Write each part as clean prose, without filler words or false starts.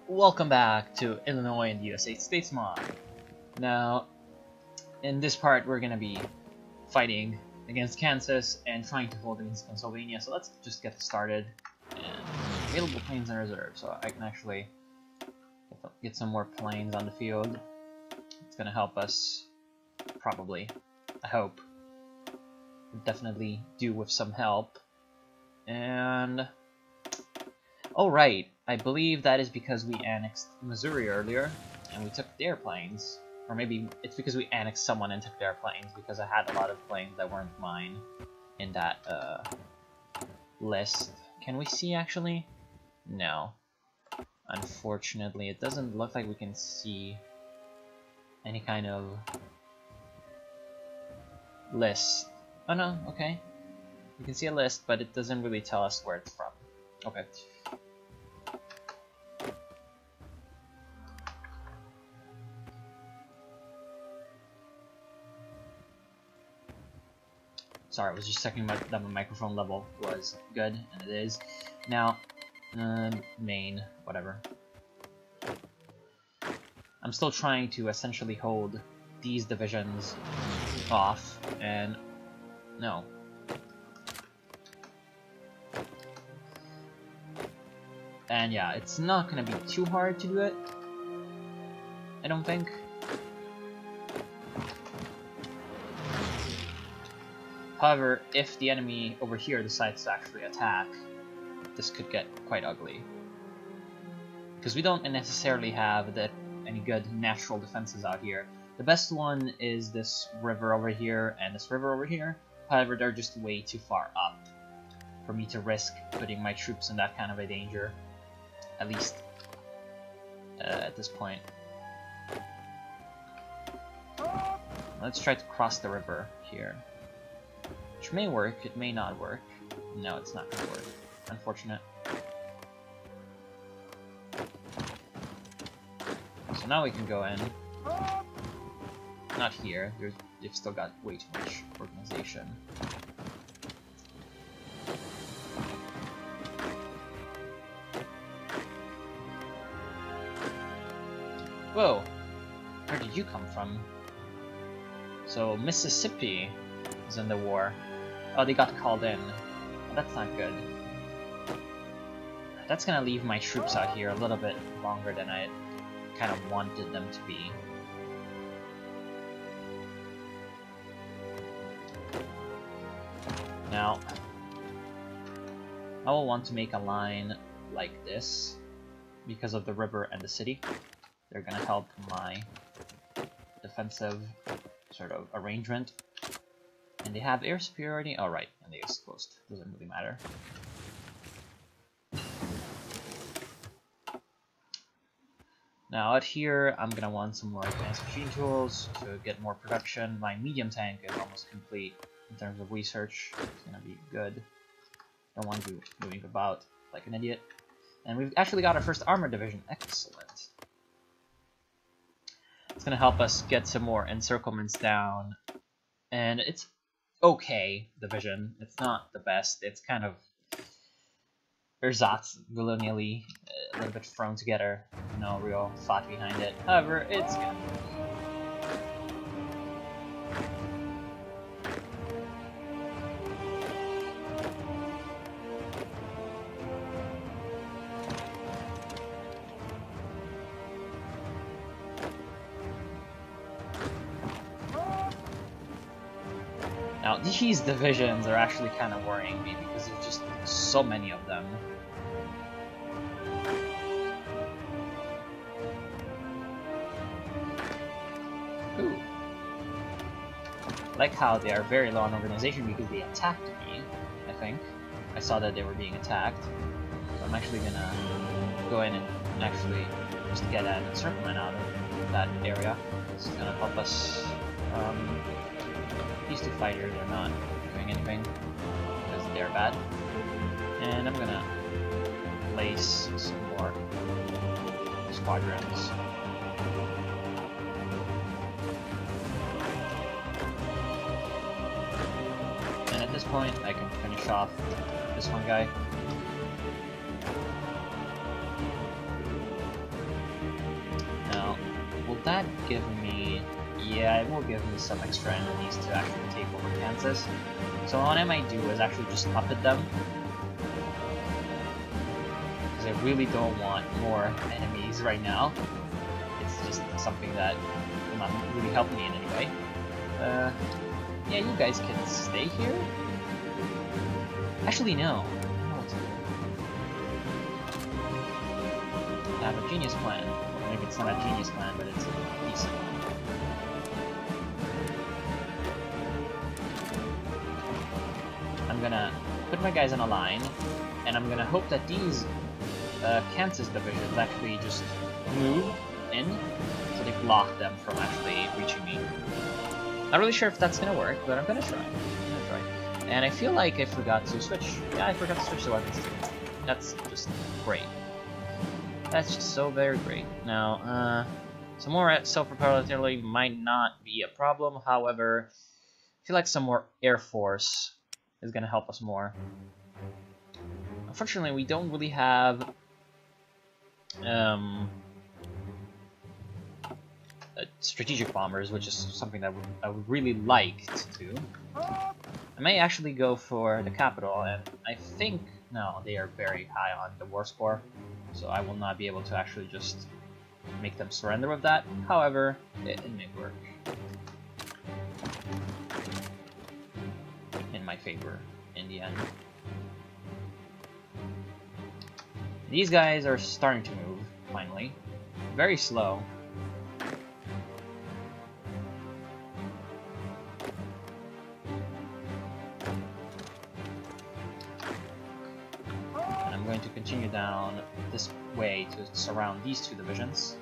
Welcome back to Illinois and the USA States mod. Now, in this part we're gonna be fighting against Kansas and trying to hold against Pennsylvania, so let's just get started. And available planes in reserve, so I can actually get some more planes on the field. It's gonna help us, probably. I hope. Definitely do with some help. And... oh right, I believe that is because we annexed Missouri earlier, and we took their planes. Or maybe it's because we annexed someone and took their planes, because I had a lot of planes that weren't mine in that list. Can we see, actually? No. Unfortunately, it doesn't look like we can see any kind of list. Oh no, okay. You can see a list, but it doesn't really tell us where it's from. Okay. Sorry, I was just checking that my microphone level was good, and it is. Now, main, whatever. I'm still trying to essentially hold these divisions off, and no. And yeah, it's not gonna be too hard to do it, I don't think. However, if the enemy over here decides to actually attack, this could get quite ugly. Because we don't necessarily have any good natural defenses out here. The best one is this river over here and this river over here. However, they're just way too far up for me to risk putting my troops in that kind of a danger. At least at this point. Let's try to cross the river here. Which may work, it may not work. No, it's not gonna work. Unfortunate. So now we can go in. Not here, they've still got way too much organization. Whoa! Where did you come from? So, Mississippi is in the war. Oh, they got called in. Well, that's not good. That's gonna leave my troops out here a little bit longer than I kind of wanted them to be. Now, I will want to make a line like this because of the river and the city. They're gonna help my defensive sort of arrangement. And they have air superiority. Oh, right, and they East Coast. Doesn't really matter. Now out here, I'm gonna want some more advanced machine tools to get more production. My medium tank is almost complete in terms of research. It's gonna be good. Don't want to be moving about like an idiot. And we've actually got our first armor division. Excellent. It's gonna help us get some more encirclements down, and it's okay division. It's not the best. It's kind of ersatz, willy-nilly, a little bit thrown together. No real thought behind it. However, it's good. Now, these divisions are actually kind of worrying me because there's just so many of them. Ooh. Like how they are very low on organization because they attacked me, I think. I saw that they were being attacked. So I'm actually gonna go in and actually just get an encirclement out of that area. It's gonna help us. These two fighters are not doing anything because they're bad. And I'm gonna place some more squadrons. And at this point, I can finish off this one guy. that give me... Yeah, it will give me some extra enemies to actually take over Kansas. So what I might do is actually just puppet them. Because I really don't want more enemies right now. It's just something that will not really help me in any way. Yeah, you guys can stay here? Actually, no. I don't know what to do. I have a genius plan. Well, maybe it's not a genius plan, but it's a decent one. I'm gonna put my guys in a line, and I'm gonna hope that these Kansas divisions actually just move in, so they block them from actually reaching me. Not really sure if that's gonna work, but I'm gonna try. And I feel like I forgot to switch. Yeah, I forgot to switch the weapons too. That's just great. That's just so very great. Now, some more self-propelled artillery might not be a problem. However, I feel like some more Air Force is gonna help us more. Unfortunately, we don't really have strategic bombers, which is something that I would really like to do. I may actually go for the capital, and I think no, they are very high on the war score, so I will not be able to actually just make them surrender with that. However, it may work in my favor in the end. These guys are starting to move, finally. Very slow. And I'm going to continue down this way to surround these two divisions.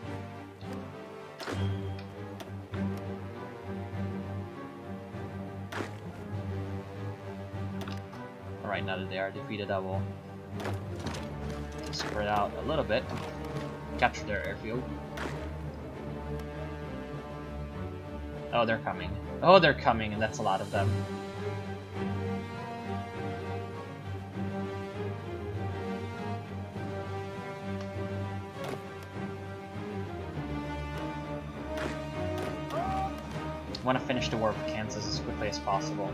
Alright, now that they are defeated, I will spread out a little bit, capture their airfield. Oh, they're coming. Oh, they're coming, and that's a lot of them. I want to finish the war with Kansas as quickly as possible.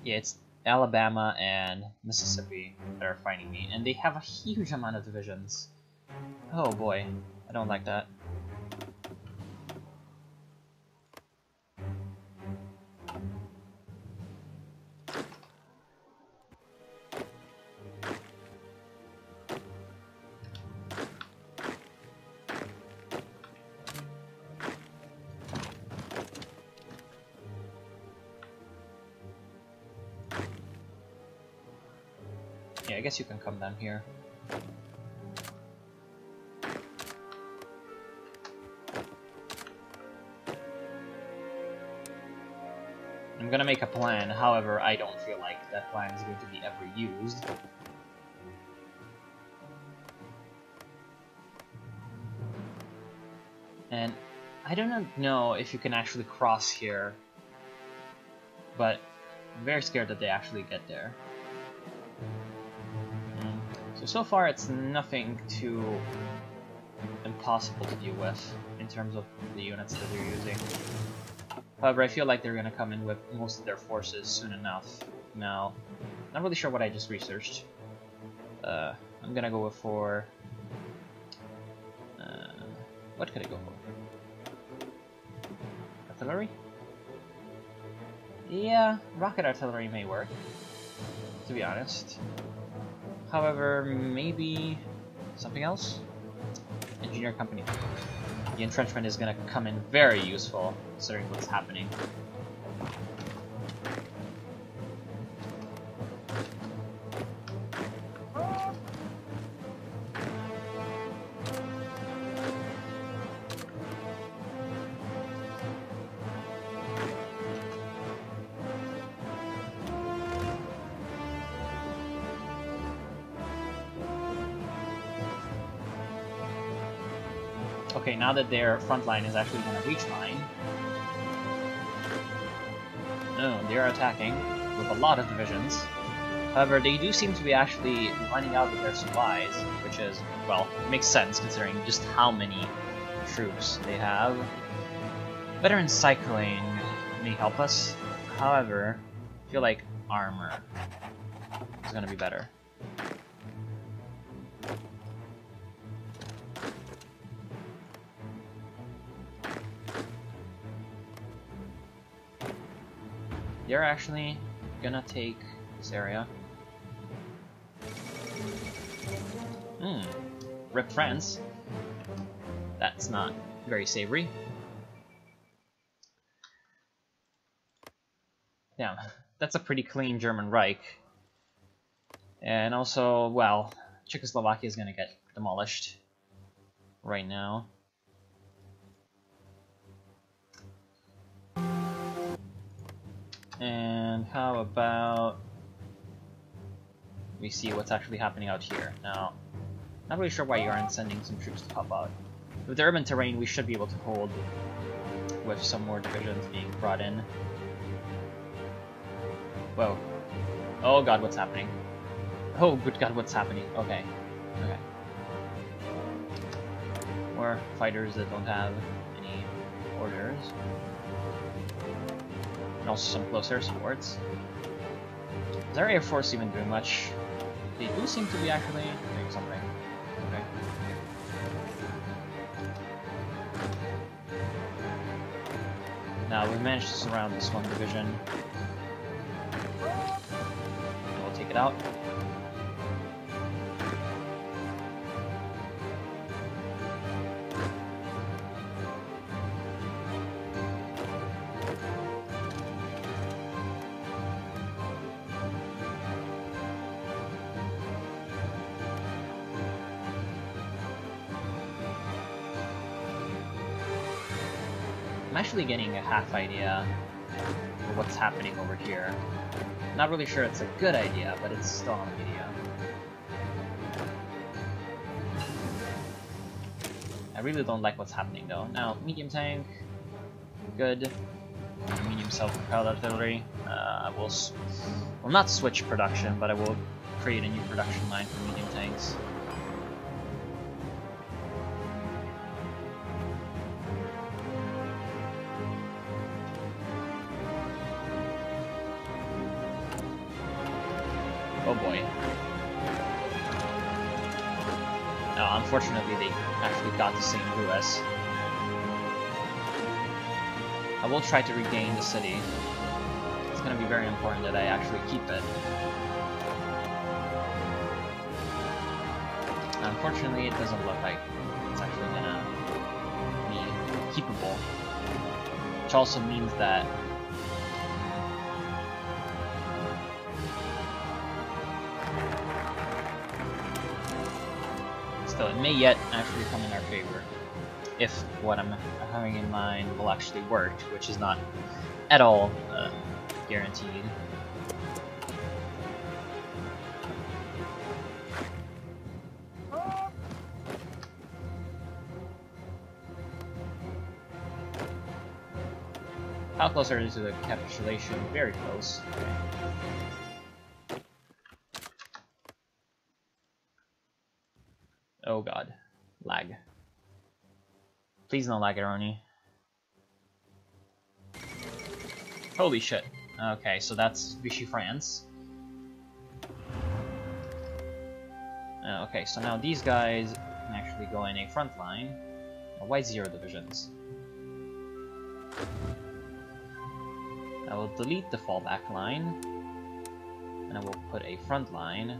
Yeah, it's Alabama and Mississippi that are fighting me, and they have a huge amount of divisions. Oh boy, I don't like that. Yeah, I guess you can come down here. I'm gonna make a plan, however, I don't feel like that plan is going to be ever used. And I do not know if you can actually cross here, but I'm very scared that they actually get there. So far it's nothing too impossible to deal with in terms of the units that they're using. However, I feel like they're gonna come in with most of their forces soon enough. Now, not really sure what I just researched. I'm gonna go for... what could I go for? Artillery? Yeah, rocket artillery may work, to be honest. However, maybe something else? Engineer company. The entrenchment is going to come in very useful, considering what's happening. Okay, now that their front line is actually going to reach mine. No, they're attacking with a lot of divisions. However, they do seem to be actually running out of their supplies, which is, well, makes sense considering just how many troops they have. Veteran cycling may help us. However, I feel like armor is gonna be better. They're actually gonna take this area. Rip France. That's not very savory. Yeah, that's a pretty clean German Reich. And also, well, Czechoslovakia is gonna get demolished right now. And how about we see what's actually happening out here. Now, not really sure why you aren't sending some troops to help out. With the urban terrain, we should be able to hold with some more divisions being brought in. Whoa. Oh god, what's happening? Oh good god, what's happening? Okay. Okay. More fighters that don't have any orders. And also some close air supports. Is our Air Force even doing much? They do seem to be actually doing something. Okay. Now we've managed to surround this one division. And we'll take it out. I'm actually getting a half idea for what's happening over here. Not really sure it's a good idea, but it's still on video. I really don't like what's happening though. Now, medium tank, good. Medium self-propelled artillery. I will not switch production, but I will create a new production line for medium tanks. Oh boy. No, unfortunately they actually got to St. Louis. I will try to regain the city. It's gonna be very important that I actually keep it. Unfortunately, it doesn't look like it's actually gonna be keepable. Which also means that still, it may yet actually come in our favor, if what I'm having in mind will actually work, which is not at all guaranteed. How close are you to the capitulation? Very close. Okay. Oh god. Lag. Please no lag, Aroni. Holy shit. Okay, so that's Vichy France. Okay, so now these guys can actually go in a front line. Why 0 divisions? I will delete the fallback line, and I will put a front line.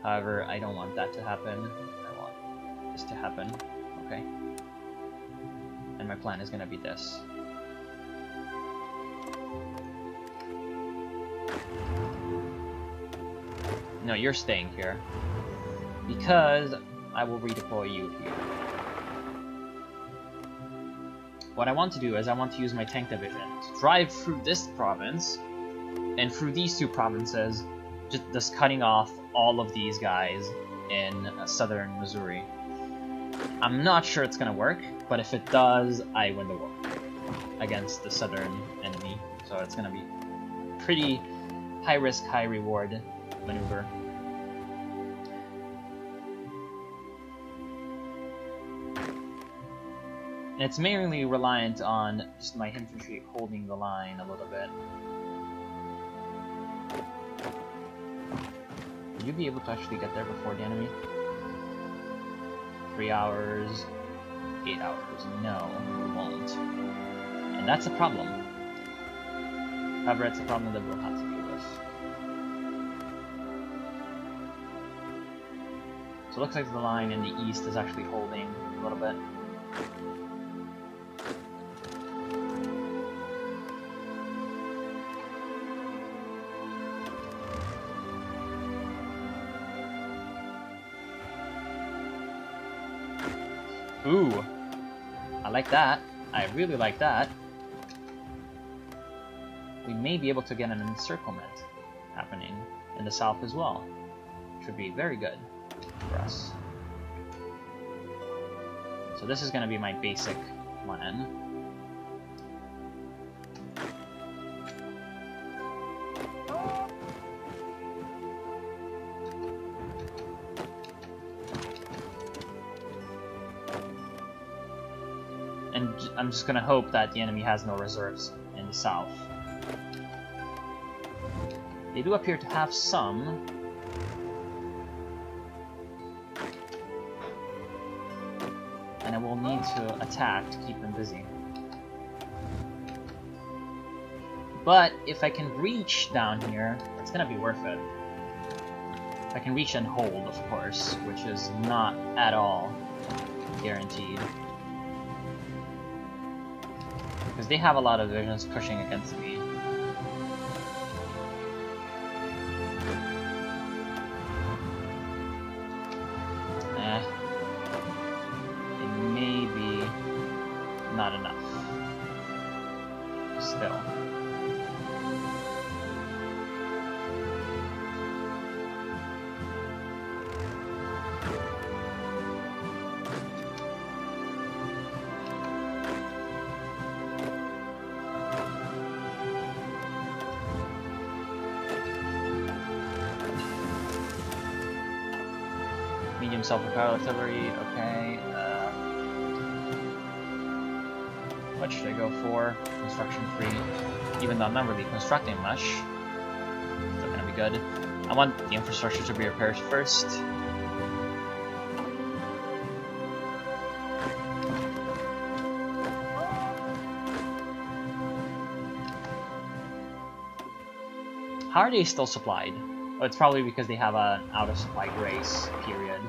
However, I don't want that to happen. I want this to happen. Okay. And my plan is gonna be this. No, you're staying here. Because I will redeploy you here. What I want to do is I want to use my tank division to drive through this province and through these 2 provinces, just cutting off all of these guys in southern Missouri. I'm not sure it's gonna work, but if it does, I win the war against the southern enemy. So it's gonna be pretty high risk, high reward maneuver. And it's mainly reliant on just my infantry holding the line a little bit. Would you be able to actually get there before the enemy? 3 hours, 8 hours. No, we won't. And that's a problem. However, it's a problem that we'll have to deal with. So it looks like the line in the east is actually holding a little bit. Ooh, I like that. I really like that. We may be able to get an encirclement happening in the south as well. Should be very good for us. So this is going to be my basic plan. And I'm just gonna hope that the enemy has no reserves in the south. They do appear to have some. And I will need to attack to keep them busy. But if I can reach down here, it's gonna be worth it. I can reach and hold, of course, which is not at all guaranteed. Because they have a lot of divisions pushing against me. It may be not enough. Still. Medium self-propelled artillery, okay. What should I go for? Construction free. Even though I'm not really constructing much. Still gonna be good. I want the infrastructure to be repaired first. How are they still supplied? Oh, it's probably because they have an out-of-supply grace period.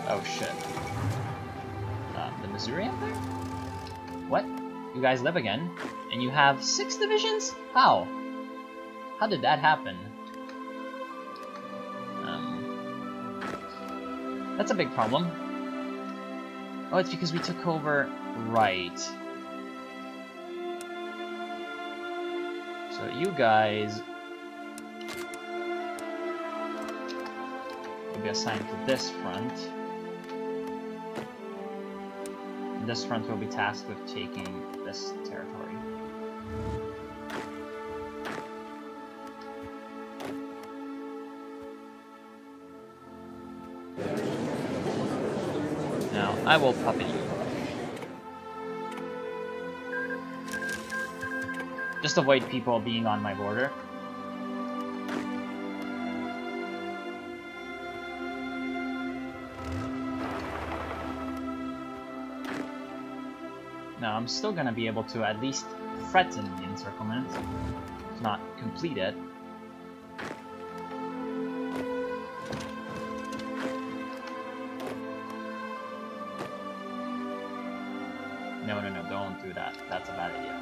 Oh shit. The Missouri Empire? What? You guys live again? And you have 6 divisions? How? How did that happen? That's a big problem. Oh, it's because we took over... Right. So you guys will be assigned to this front. And this front will be tasked with taking this territory. Now, I will puppet you. Just avoid people being on my border. Now, I'm still gonna be able to at least threaten the encirclement, if not complete it. No, don't do that. That's a bad idea.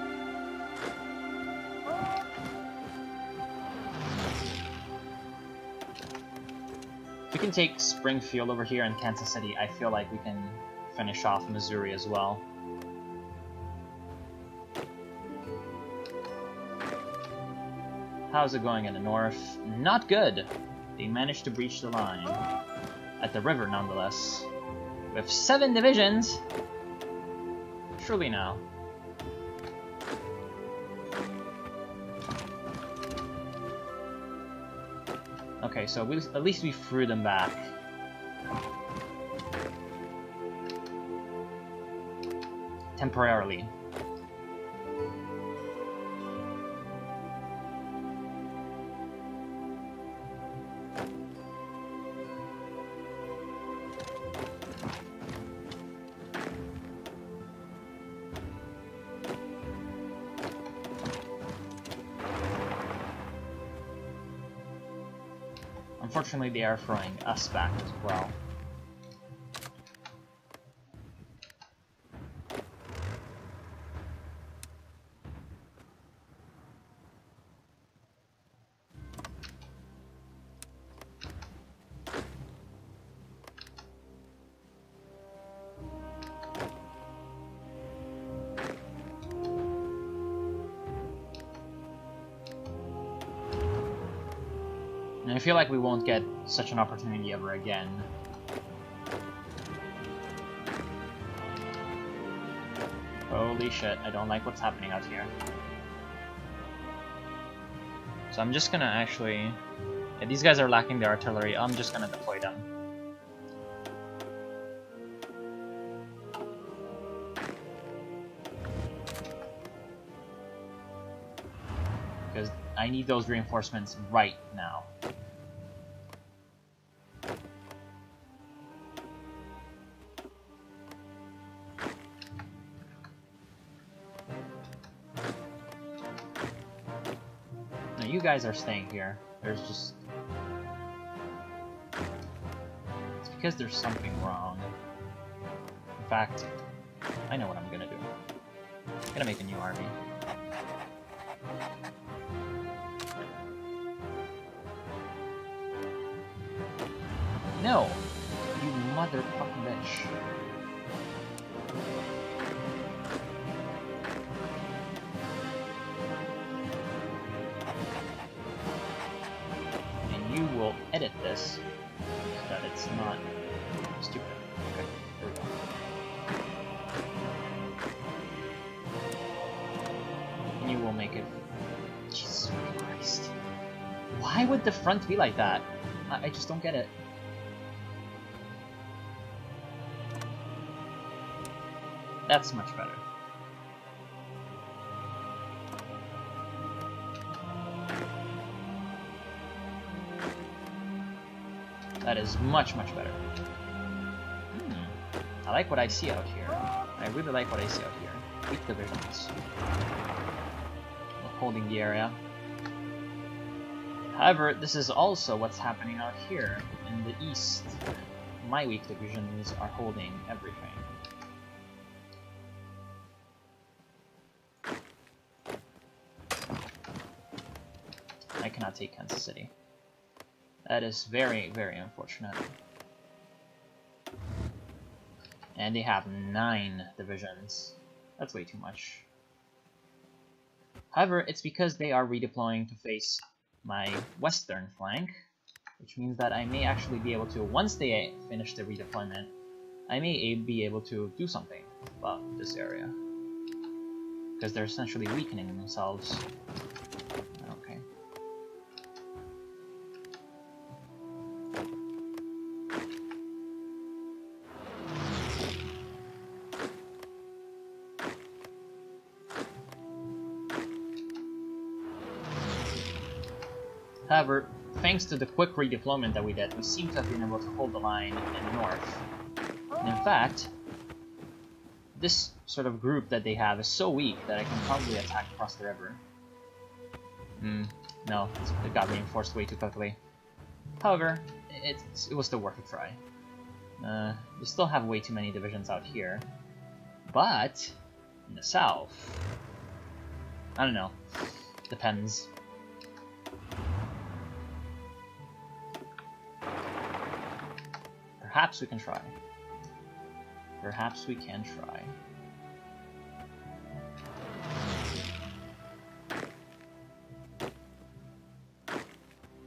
If we can take Springfield over here and Kansas City, I feel like we can finish off Missouri as well. How's it going in the north? Not good! They managed to breach the line. At the river, nonetheless. We have 7 divisions! Surely now. Okay, so at least we threw them back. Temporarily. Unfortunately, they are throwing us back as well. And I feel like we won't get such an opportunity ever again. Holy shit, I don't like what's happening out here. So I'm just gonna actually... Yeah, these guys are lacking their artillery, I'm just gonna deploy them. Because I need those reinforcements right now. No, you guys are staying here. There's just... It's because there's something wrong. In fact, I know what I'm gonna do. I'm gonna make a new army. No! You motherfucking bitch. And you will edit this so that it's not stupid. Okay, there we go. And you will make it... Jesus Christ. Why would the front be like that? I just don't get it. That's much better. That is much, much better. I like what I see out here. I really like what I see out here. Weak divisions. We're holding the area. However, this is also what's happening out here in the east. My weak divisions are holding everything. I cannot take Kansas City. That is very, very unfortunate. And they have 9 divisions. That's way too much. However, it's because they are redeploying to face my western flank, which means that I may actually be able to, once they finish the redeployment, I may be able to do something about this area. Because they're essentially weakening themselves. Okay. However, thanks to the quick redeployment that we did, we seem to have been able to hold the line in the north. And in fact, this sort of group that they have is so weak that I can probably attack across the river. No, it got reinforced way too quickly. However, it was still worth a try. We still have way too many divisions out here. But, in the south, I don't know. Depends. Perhaps we can try. Perhaps we can try.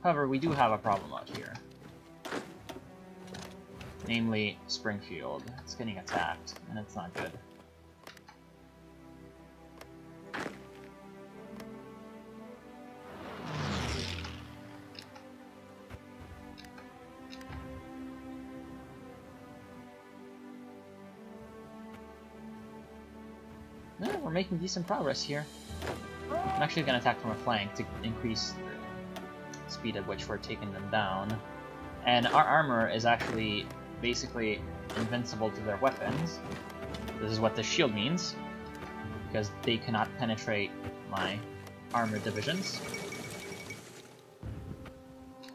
However, we do have a problem out here. Namely, Springfield. It's getting attacked, and it's not good. we're making decent progress here. I'm actually gonna attack from a flank to increase the speed at which we're taking them down. And our armor is actually basically invincible to their weapons. This is what the shield means, because they cannot penetrate my armored divisions.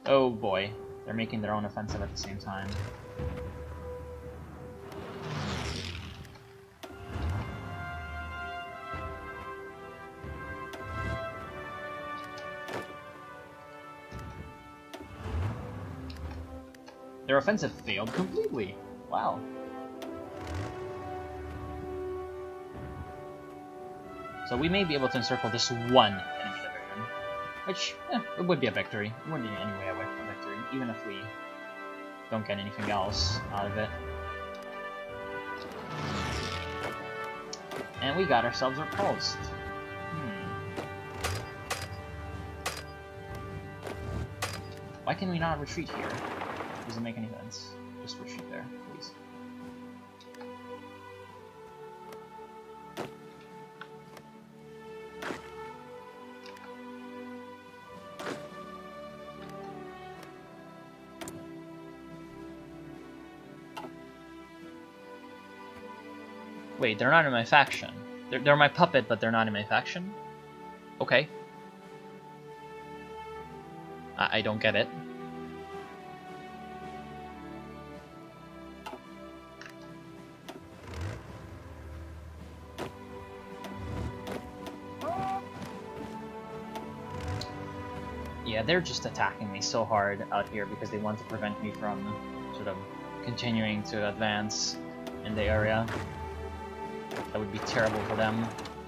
Oh boy, they're making their own offensive at the same time. Their offensive failed completely. Wow. So we may be able to encircle this one enemy division, which, it would be a victory. It wouldn't be any way away from a victory, even if we don't get anything else out of it. And we got ourselves repulsed. Why can we not retreat here? Doesn't make any sense. Just retreat there, please. Wait, they're not in my faction. They're my puppet, but they're not in my faction? Okay. I don't get it. Yeah, they're just attacking me so hard out here because they want to prevent me from sort of continuing to advance in the area. That would be terrible for them.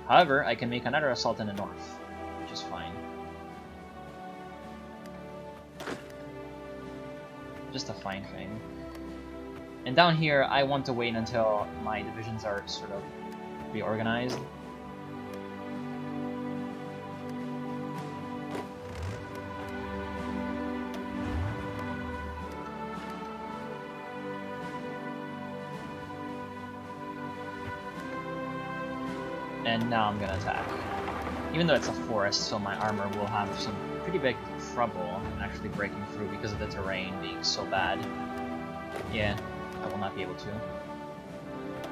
However, I can make another assault in the north, which is fine. Just a fine thing. And down here, I want to wait until my divisions are sort of reorganized. And now I'm gonna attack. Even though it's a forest, so my armor will have some pretty big trouble actually breaking through because of the terrain being so bad. Yeah, I will not be able to.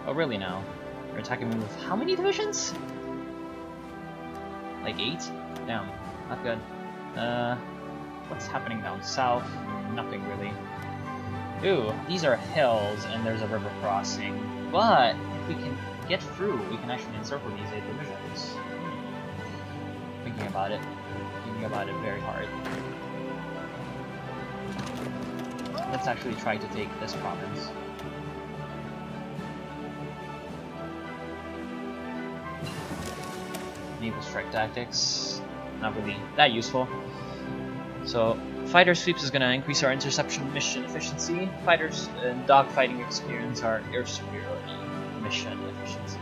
Oh really now? You're attacking me with how many divisions? Like 8? Damn, not good. What's happening down south? Nothing really. Ooh, these are hills and there's a river crossing. But if we can get through, we can actually encircle these 8 divisions. Thinking about it very hard. Let's actually try to take this province. Naval strike tactics, not really that useful. So fighter sweeps is going to increase our interception mission efficiency. Fighters and dogfighting experience our air superiority mission efficiency.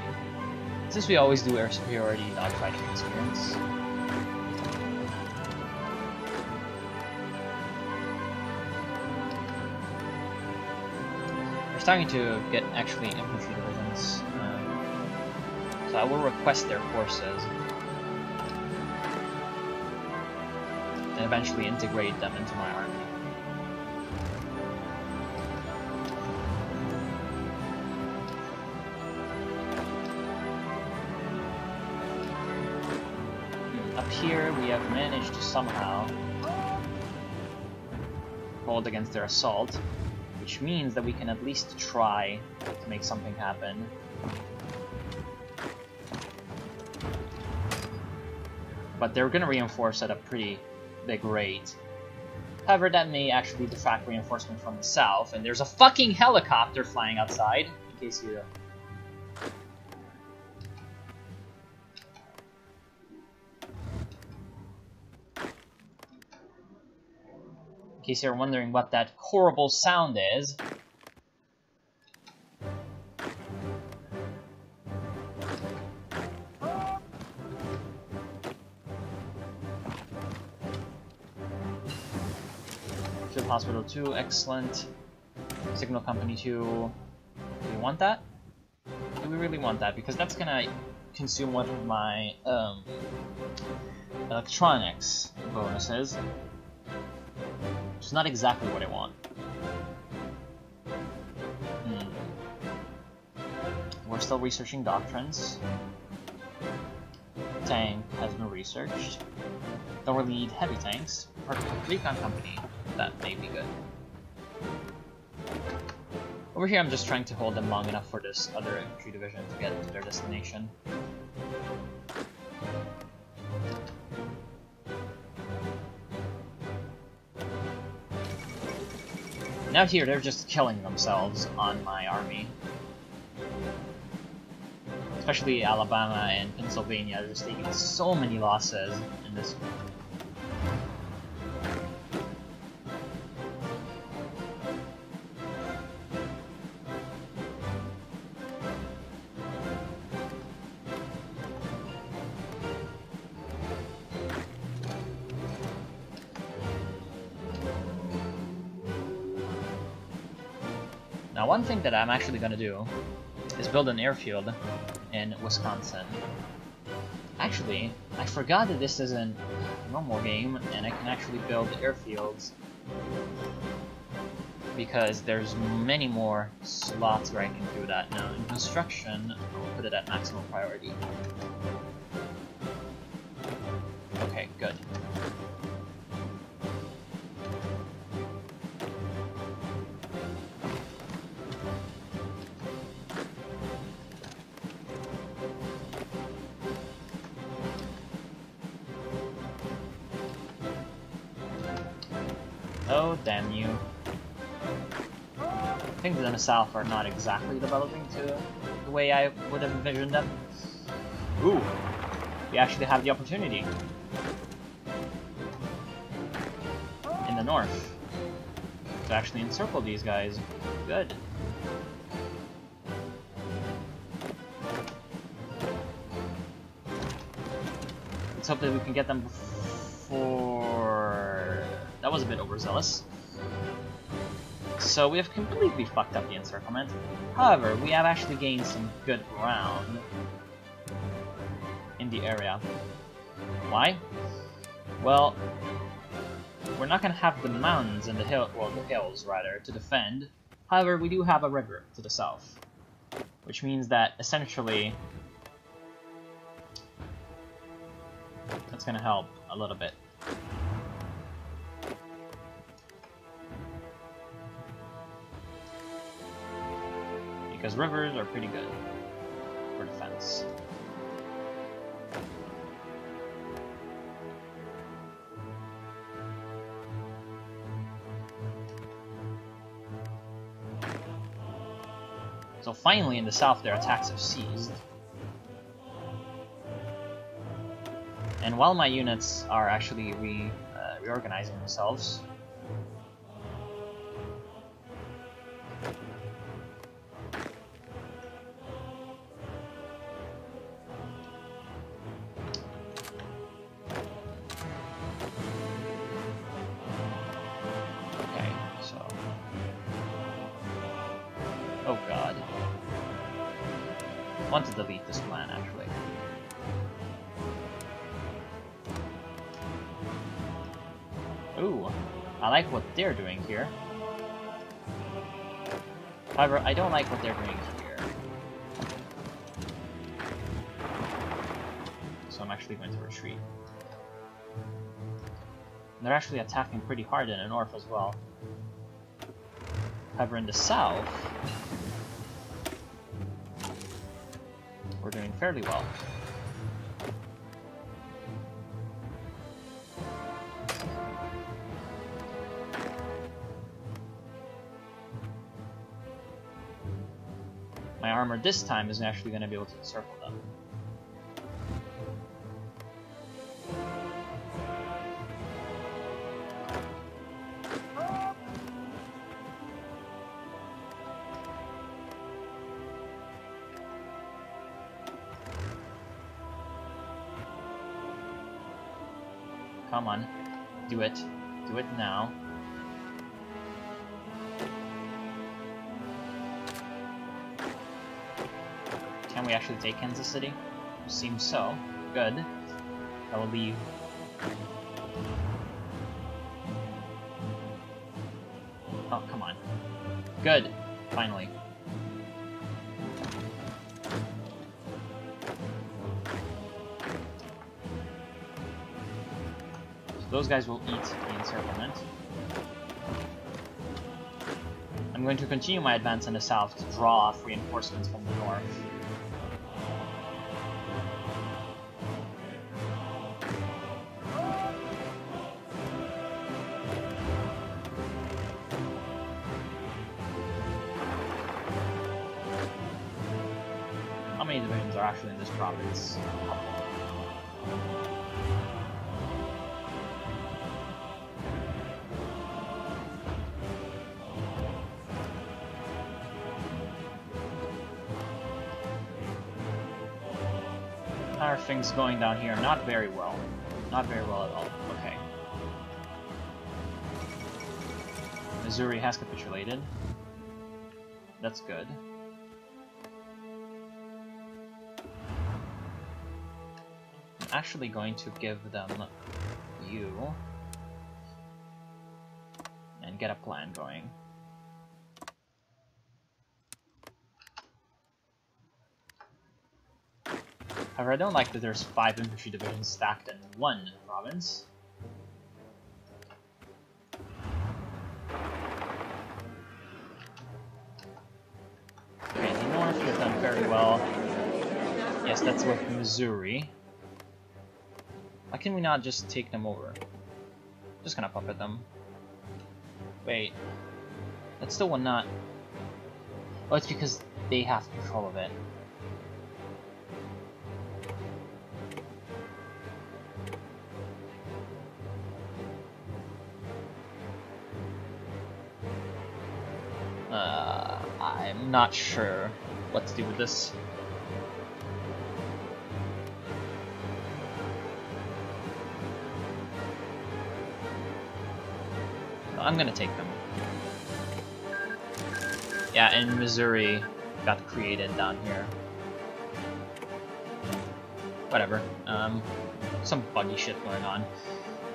Since we always do air superiority dogfighting experience. We're starting to get actually infantry divisions. So I will request their forces. And eventually integrate them into my army. Up here we have managed to somehow hold against their assault, which means that we can at least try to make something happen. But they're going to reinforce at a pretty big rate. However, that may actually detract reinforcement from the south, and there's a fucking helicopter flying outside, in case you... In case you're wondering what that horrible sound is. Field Hospital 2, excellent. Signal Company 2. Do we want that? Do we really want that? Because that's gonna consume one of my electronics bonuses, which is not exactly what I want. We're still researching doctrines. Tank has been researched. Though we need heavy tanks. Recon company, that may be good. Over here I'm just trying to hold them long enough for this other infantry division to get to their destination. And out here they're just killing themselves on my army. Especially Alabama and Pennsylvania, they're just taking so many losses in this. Now, one thing that I'm actually going to do is build an airfield in Wisconsin. Actually, I forgot that this is a normal game and I can actually build airfields because there's many more slots where I can do that. Now, in construction, I'll put it at maximum priority. Okay, good. Oh, damn you. Things in the south are not exactly developing to the way I would have envisioned them. Ooh, we actually have the opportunity in the north to actually encircle these guys. Good. Let's hope that we can get them before... That was a bit overzealous. So we have completely fucked up the encirclement. However, we have actually gained some good ground in the area. Why? Well, we're not gonna have the mountains and the hills rather, to defend. However, we do have a river to the south, which means that essentially that's gonna help a little bit. Because rivers are pretty good for defense. So finally in the south their attacks have ceased. And while my units are actually reorganizing themselves, I want to delete this plan, actually. Ooh, I like what they're doing here. However, I don't like what they're doing here. So I'm actually going to retreat. And they're actually attacking pretty hard in the north as well. However, in the south, we're doing fairly well. My armor this time is actually going to be able to encircle them. Come on, do it. Do it now. Can we actually take Kansas City? seems so. Good. I will leave. Oh, come on. Good. Finally. So those guys will eat the encirclement. I'm going to continue my advance in the south to draw off reinforcements from the north. How many divisions are actually in this province? How are things going down here? Not very well. Not very well at all. Okay. Missouri has capitulated. That's good. I'm actually going to give them you and get a plan going. However, I don't like that there's 5 infantry divisions stacked in one province. Okay, the north has done very well. Yes, that's with Missouri. Why can we not just take them over? Just gonna puppet them. Wait. That still will not... Oh, it's because they have control of it. I'm not sure what to do with this. I'm gonna take them. Yeah, and Missouri got created down here. Whatever. Some buggy shit going on.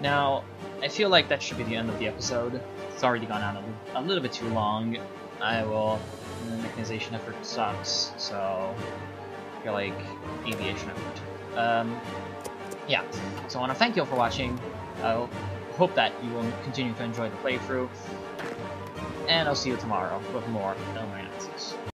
Now, I feel like that should be the end of the episode. It's already gone on a little bit too long. The mechanization effort sucks, so I feel like aviation effort. Yeah, so I want to thank you all for watching. I hope that you will continue to enjoy the playthrough, and I'll see you tomorrow with more analysis.